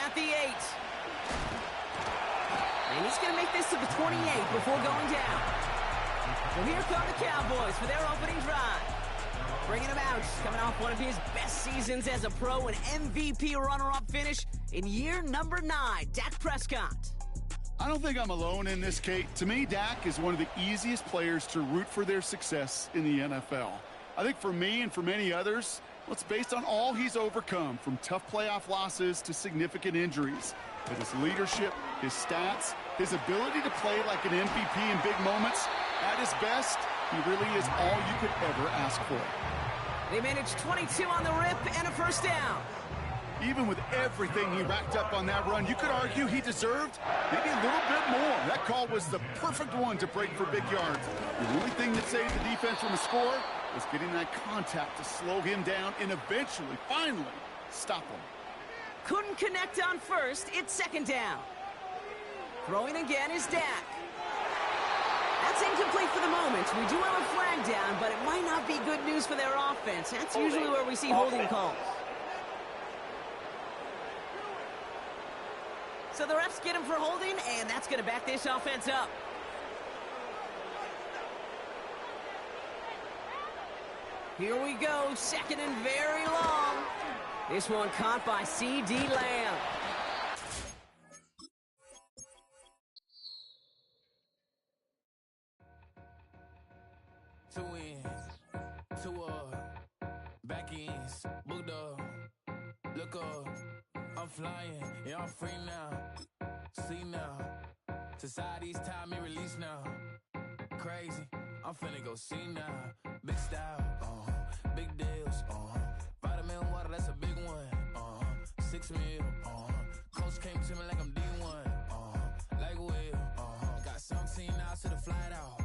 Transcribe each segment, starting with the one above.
at the 8. And he's going to make this to the 28 before going down. So here come the Cowboys for their opening drive. Bringing him out, coming off one of his best seasons as a pro, an MVP runner-up finish in year number 9, Dak Prescott. I don't think I'm alone in this, Kate. To me, Dak is one of the easiest players to root for their success in the NFL. I think for me and for many others, well, it's based on all he's overcome, from tough playoff losses to significant injuries. But his leadership, his stats, his ability to play like an MVP in big moments, at his best, he really is all you could ever ask for. They managed 22 on the rip and a first down. Even with everything he racked up on that run, you could argue he deserved maybe a little bit more. That call was the perfect one to break for big yards. The only thing that saved the defense from a score was getting that contact to slow him down and eventually, finally, stop him. Couldn't connect on first. It's second down. Throwing again is Dak. That's incomplete for the moment. We do have a flag down, but it might not be good news for their offense. That's usually where we see holding calls. So the refs get him for holding, and that's going to back this offense up. Here we go, second and very long. This one caught by C.D. Lamb. Two in, two up, back ends, booked up, look up, I'm flying, yeah, I'm free now, see now, society's time me release now, crazy, I'm finna go see now, big style, big deals, vitamin water, that's a big one, 6 mil, coach came to me like I'm D1, like Will, got 17 hours to the flight out.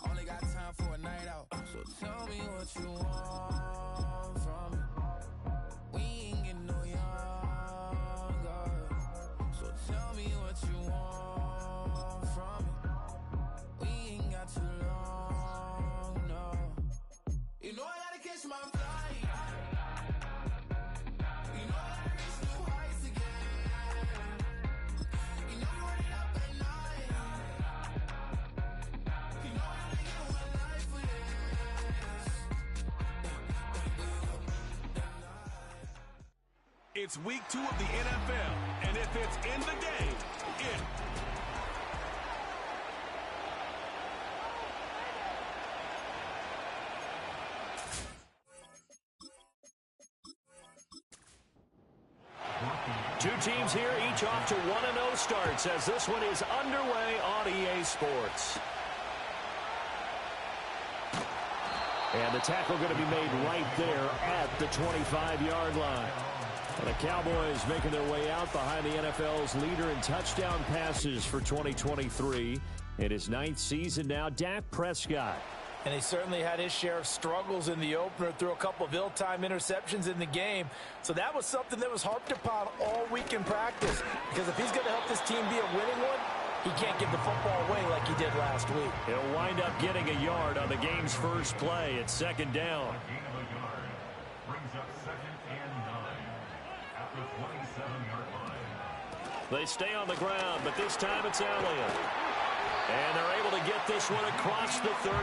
Only got time for a night out. So tell me what you want from me. We ain't getting no younger. So tell me what you want from me. We ain't got too long, no. You know I gotta catch my flight. You know I gotta reach new heights again. You know you run it up at night. You know I gotta get one life for this. It's week 2 of the NFL, and if it's in the game, it. Two teams here, each off to 1-0 starts as this one is underway on EA Sports. And the tackle going to be made right there at the 25-yard line. And the Cowboys making their way out behind the NFL's leader in touchdown passes for 2023. In his 9th season now, Dak Prescott. And he certainly had his share of struggles in the opener, threw a couple of ill-timed interceptions in the game. So that was something that was harped upon all week in practice. Because if he's going to help this team be a winning one, he can't give the football away like he did last week. He'll wind up getting a yard on the game's first play. It's second down. They stay on the ground, but this time it's Elliott. And they're able to get this one across the 35.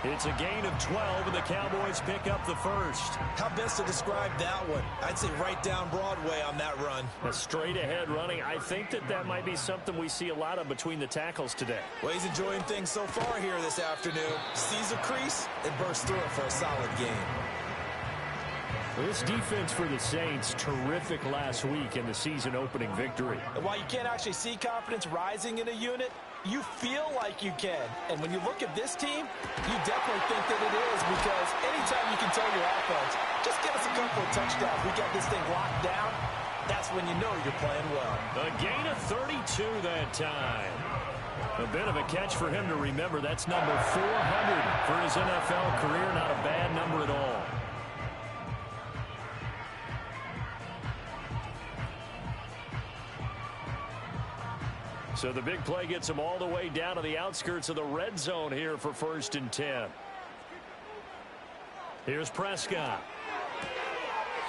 It's a gain of 12, and the Cowboys pick up the first. How best to describe that one? I'd say right down Broadway on that run. A straight-ahead running. I think that might be something we see a lot of between the tackles today. Well, he's enjoying things so far here this afternoon. Sees a crease and bursts through it for a solid game. This defense for the Saints, terrific last week in the season-opening victory. And while you can't actually see confidence rising in a unit, you feel like you can. And when you look at this team, you definitely think that it is, because anytime you can tell your offense, just get us a couple of touchdowns, we got this thing locked down, that's when you know you're playing well. A gain of 32 that time. A bit of a catch for him to remember. That's number 400 for his NFL career. Not a bad number at all. So the big play gets him all the way down to the outskirts of the red zone here for 1st and 10. Here's Prescott.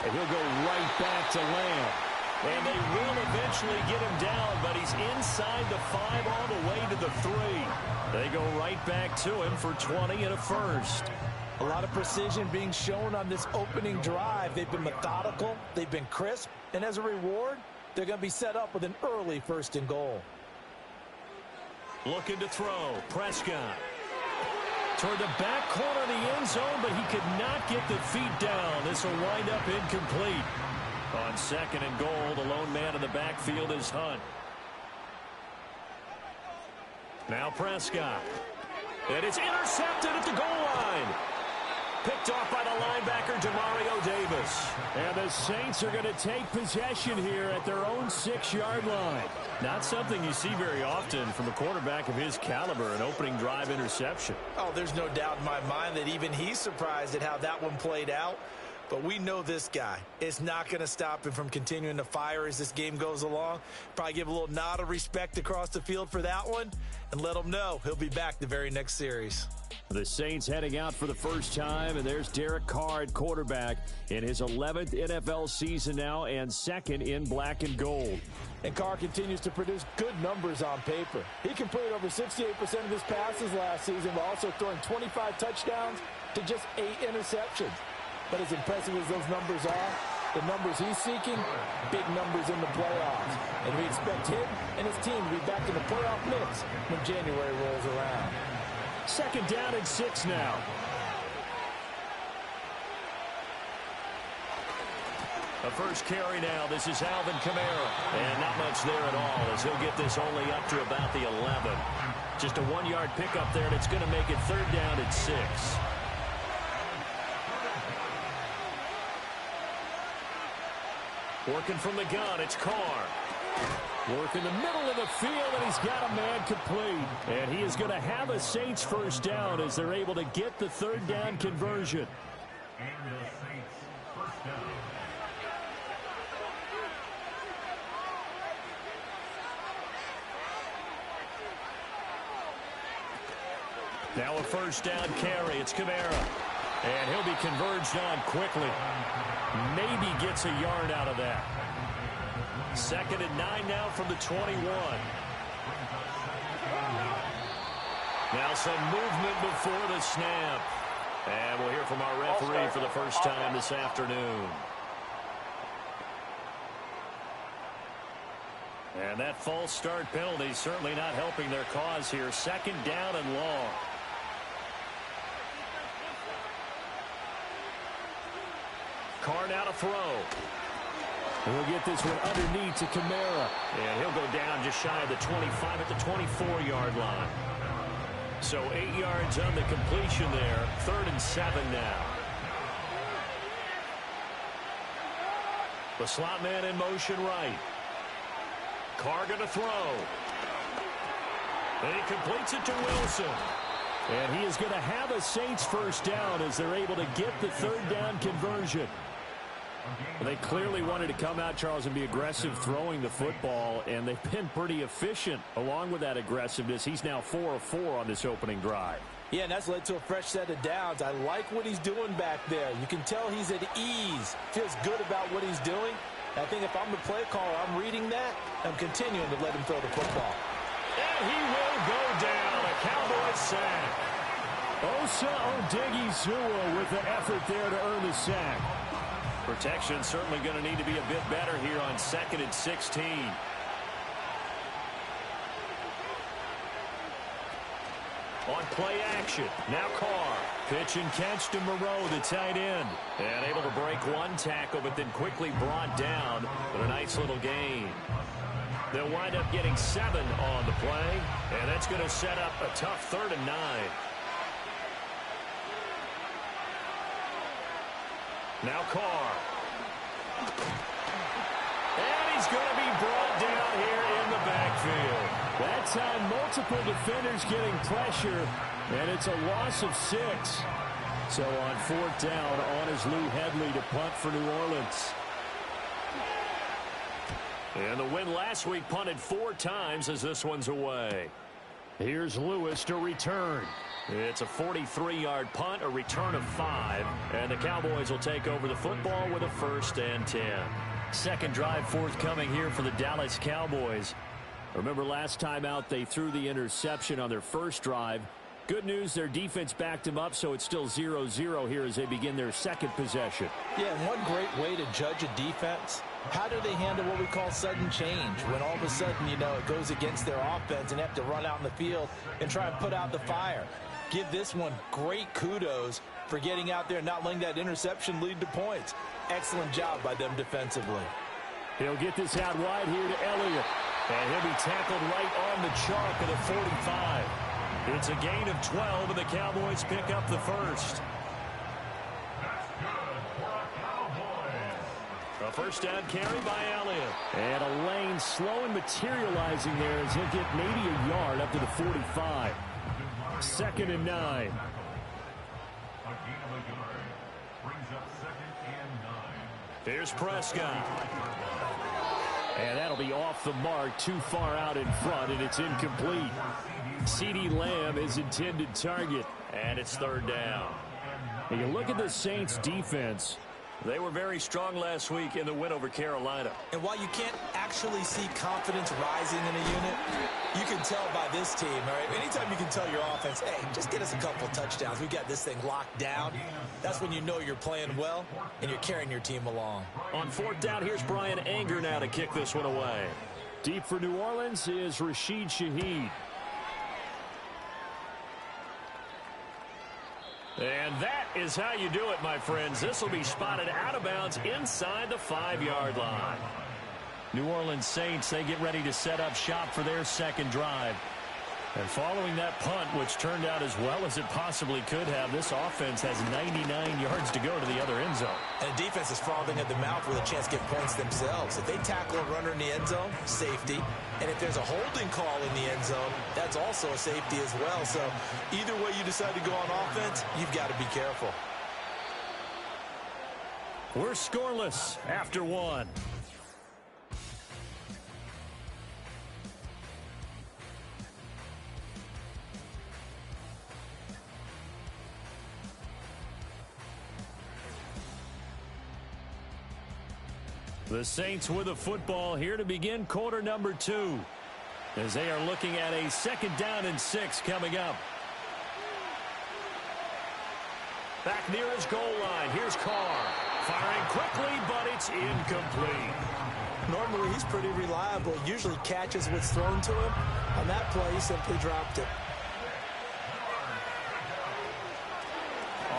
And he'll go right back to Lamb. And eventually get him down, but he's inside the 5 all the way to the 3. They go right back to him for 20 and a first. A lot of precision being shown on this opening drive. They've been methodical, they've been crisp, and as a reward, they're going to be set up with an early 1st and goal. Looking to throw. Prescott. Toward the back corner of the end zone, but he could not get the feet down. This will wind up incomplete. On 2nd and goal, the lone man in the backfield is Hunt. Now Prescott. And it's intercepted at the goal line. Picked off by the linebacker, Demario Davis. And the Saints are going to take possession here at their own 6-yard line. Not something you see very often from a quarterback of his caliber, an opening drive interception. Oh, there's no doubt in my mind that even he's surprised at how that one played out. But we know this guy. It's not going to stop him from continuing to fire as this game goes along. Probably give a little nod of respect across the field for that one and let him know he'll be back the very next series. The Saints heading out for the first time, and there's Derek Carr at quarterback in his 11th NFL season now and 2nd in black and gold. And Carr continues to produce good numbers on paper. He completed over 68% of his passes last season while also throwing 25 touchdowns to just 8 interceptions. But as impressive as those numbers are, the numbers he's seeking, big numbers in the playoffs. And we expect him and his team to be back in the playoff mix when January rolls around. 2nd down and 6 now. A first carry now. This is Alvin Kamara. And not much there at all as he'll get this only up to about the 11. Just a 1-yard pickup there, and it's going to make it 3rd down and 6. Working from the gun, it's Carr. Work in the middle of the field, and he's got a man complete. And he is going to have a Saints first down as they're able to get the 3rd down conversion. And the Saints first down. Now a first down carry. It's Kamara. And he'll be converged on quickly. Maybe gets a yard out of that. 2nd and 9 now from the 21. Now some movement before the snap. And we'll hear from our referee for the first time this afternoon. And that false start penalty certainly not helping their cause here. 2nd down and long. Carr now to throw. He'll get this one underneath to Kamara. And he'll go down just shy of the 25 at the 24-yard line. So 8 yards on the completion there. 3rd and 7 now. The slot man in motion right. Carr going to throw. And he completes it to Wilson. And he is going to have a Saints first down as they're able to get the 3rd down conversion. Well, they clearly wanted to come out, Charles, and be aggressive throwing the football, and they've been pretty efficient along with that aggressiveness. He's now 4 of 4 on this opening drive. Yeah, and that's led to a fresh set of downs. I like what he's doing back there. You can tell he's at ease, feels good about what he's doing. I think if I'm the play caller, I'm reading that, I'm continuing to let him throw the football. And he will go down. A Cowboys sack. Osa Odighizuwa with the effort there to earn the sack. Protection certainly going to need to be a bit better here on 2nd and 16. On play action, now Carr. Pitch and catch to Moreau, the tight end. And able to break one tackle, but then quickly brought down. But a nice little gain. They'll wind up getting 7 on the play. And that's going to set up a tough 3rd and 9. Now Carr. And he's going to be brought down here in the backfield. That time, multiple defenders getting pressure, and it's a loss of 6. So on 4th down, on is Lou Hedley to punt for New Orleans. And the win last week punted 4 times as this one's away. Here's Lewis to return. It's a 43-yard punt, a return of 5, and the Cowboys will take over the football with a 1st and 10. Second drive forthcoming here for the Dallas Cowboys. Remember last time out they threw the interception on their first drive. Good news, their defense backed them up, so it's still 0-0 here as they begin their second possession. Yeah, and one great way to judge a defense, how do they handle what we call sudden change? When all of a sudden, you know, it goes against their offense and they have to run out in the field and try and put out the fire. Give this one great kudos for getting out there and not letting that interception lead to points. Excellent job by them defensively. He'll get this out wide here to Elliott. And he'll be tackled right on the chalk of the 45. It's a gain of 12, and the Cowboys pick up the first. A first down carry by Elliott. And a lane slow and materializing there as he'll get maybe a yard up to the 45. 2nd and 9. Here's Prescott. And that'll be off the mark, too far out in front, and it's incomplete. CeeDee Lamb is intended target, and it's 3rd down. And you look at the Saints defense. They were very strong last week in the win over Carolina. And while you can't actually see confidence rising in a unit, you can tell by this team, all right? Anytime you can tell your offense, hey, just get us a couple touchdowns. We got this thing locked down. That's when you know you're playing well and you're carrying your team along. On 4th down, here's Brian Anger now to kick this one away. Deep for New Orleans is Rashid Shaheed. And that is how you do it, my friends. This will be spotted out of bounds inside the 5-yard line. New Orleans Saints, they get ready to set up shop for their second drive. And following that punt, which turned out as well as it possibly could have, this offense has 99 yards to go to the other end zone. And the defense is frothing at the mouth with a chance to get points themselves. If they tackle a runner in the end zone, safety. And if there's a holding call in the end zone, that's also a safety as well. So either way you decide to go on offense, you've got to be careful. We're scoreless after 1. The Saints with the football here to begin quarter number 2. As they are looking at a 2nd down and 6 coming up. Back near his goal line. Here's Carr. Firing quickly, but it's incomplete. Normally he's pretty reliable. Usually catches what's thrown to him. On that play, he simply dropped it.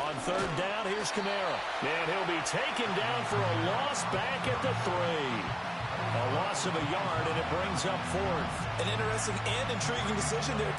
On 3rd down, here's Kamara. And he'll be taken down for a loss back at the 3. A loss of a yard, and it brings up 4th. An interesting and intriguing decision there.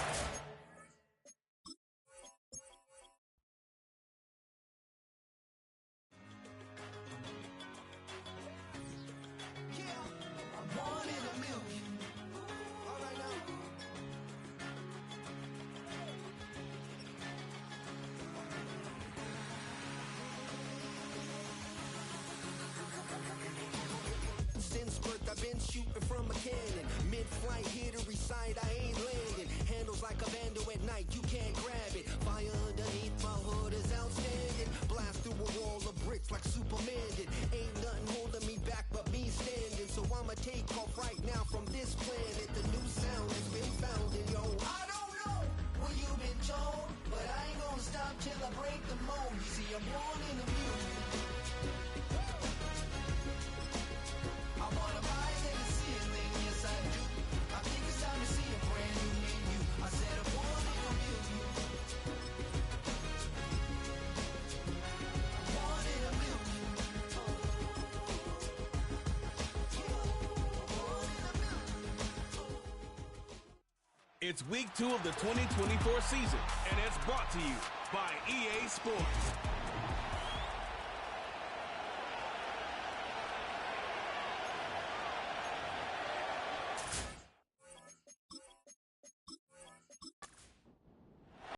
I've been shooting from a cannon. Mid-flight, here to recite, I ain't landing. Handles like a vandal at night, you can't grab it. Fire underneath my hood is outstanding. Blast through a wall of bricks like Superman did. Ain't nothing holding me back but me standing. So I'ma take off right now from this planet. The new sound has been found in yo. I don't know what you've been told, but I ain't gonna stop till I break the mold. You see, I'm born in the music. It's week 2 of the 2024 season, and it's brought to you by EA Sports.